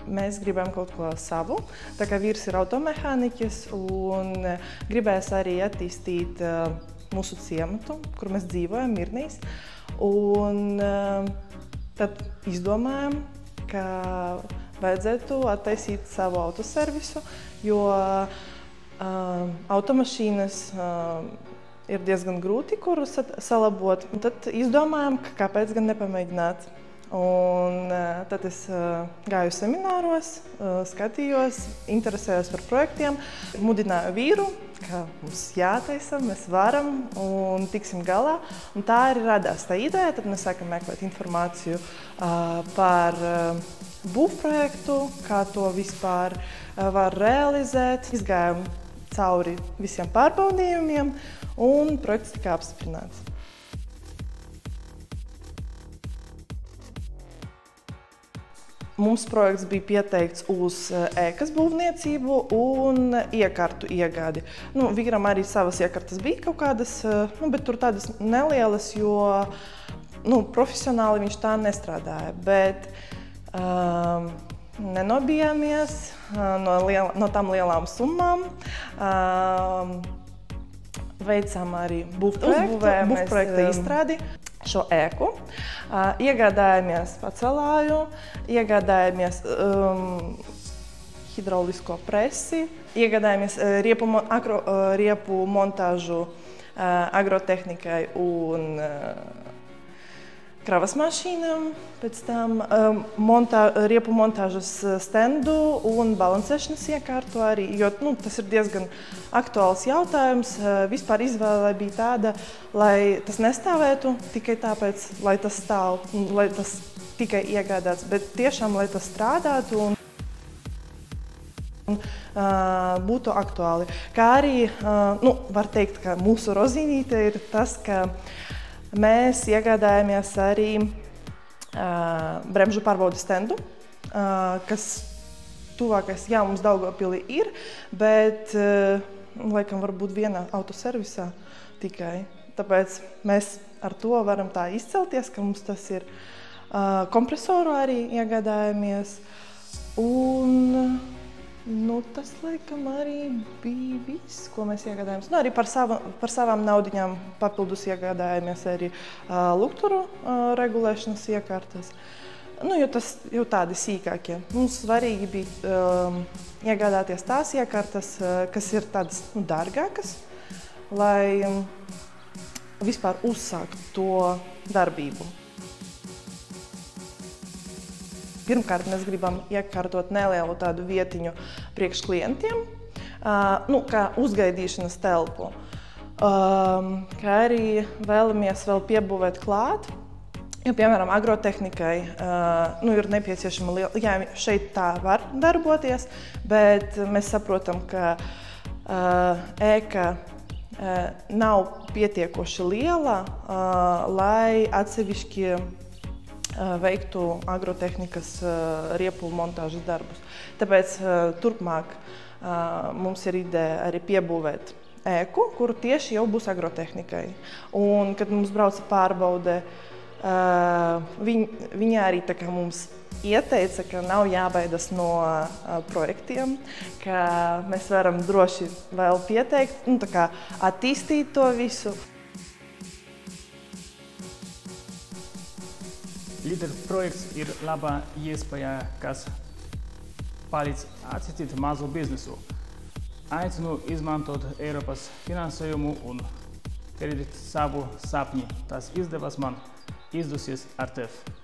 mēs gribam kaut ko savu. Tā kā vīrs ir automehāniķis un gribēs arī attīstīt mūsu ciematu, kur mēs dzīvojam, Mirnīs. Un tad izdomājam, ka vajadzētu attaisīt savu autoservisu, jo automašīnas ir diezgan grūti, kurus salabot. Un tad izdomājam, ka kāpēc gan nepamēģināt. Un tad es gāju semināros, skatījos, interesējos par projektiem, mudināju vīru, ka mums jātaisa, mēs varam un tiksim galā. Un tā arī radās tā ideja, tad mēs sākam meklēt informāciju par būvprojektu, kā to vispār var realizēt. Izgājām cauri visiem pārbaudījumiem un projekts tika apstiprināts. Mums projekts bija pieteikts uz ēkas būvniecību un iekartu iegādi. Vīram arī savas iekartas bija kaut kādas, bet tur tādas nelielas, jo profesionāli viņš tā nestrādāja. Bet nenobijāmies no tām lielām summām. Veicām arī būvprojekta izstrādi. Šo ēku, iegādājāmies pacelāju, iegādājāmies hidraulisko presi, iegādājāmies riepu montāžu agrotehnikai un kravas mašīnām, pēc tam riepu montāžas stendu un balansēšanas iekārtu arī, jo tas ir diezgan aktuāls jautājums. Vispār izvēle bija tāda, lai tas nestāvētu tikai tāpēc, lai tas stāv, lai tas tikai iegādāts, bet tiešām, lai tas strādātu un būtu aktuāli. Kā arī, var teikt, ka mūsu rozīnīte ir tas, ka mēs iegādājāmies arī bremžu pārbaudes stendu, kas tuvākais, mums Daugavpilī ir, bet laikam varbūt vienā autoservisā tikai. Tāpēc mēs ar to varam tā izcelties, ka mums tas ir. Kompresoru arī iegādājāmies. Un tas laikam arī bija viss, ko mēs iegādājāmies. Arī par savām naudiņām papildus iegādājāmies arī lukturu regulēšanas iekārtas. Jo tas jau tādi sīkākie. Mums svarīgi bija iegādāties tās iekārtas, kas ir tādas dārgākas, lai vispār uzsākt to darbību. Pirmkārt, mēs gribam iekārtot nelielu tādu vietiņu priekš klientiem, kā uzgaidīšanas telpu. Kā arī vēlamies vēl piebūvēt klāt, jo, piemēram, agrotehnikai ir nepieciešama liela, šeit tā var darboties, bet mēs saprotam, ka ēka nav pietiekoši liela, lai atsevišķi veiktu agrotehnikas riepu montāžas darbus. Tāpēc turpmāk mums ir ideja arī piebūvēt ēku, kuru tieši jau būs agrotehnikai. Un, kad mums brauca pārbaude, viņi arī tā kā mums ieteica, ka nav jābaidās no projektiem, ka mēs varam droši vēl pieteikt, tā kā attīstīt to visu. Līder projekts ir laba iespēja, kas palīdz attīstīt mazu biznesu. Aicinu izmantot Eiropas finansējumu un pildīt savu sapni. Tas izdevās man, izdosies ar tevi.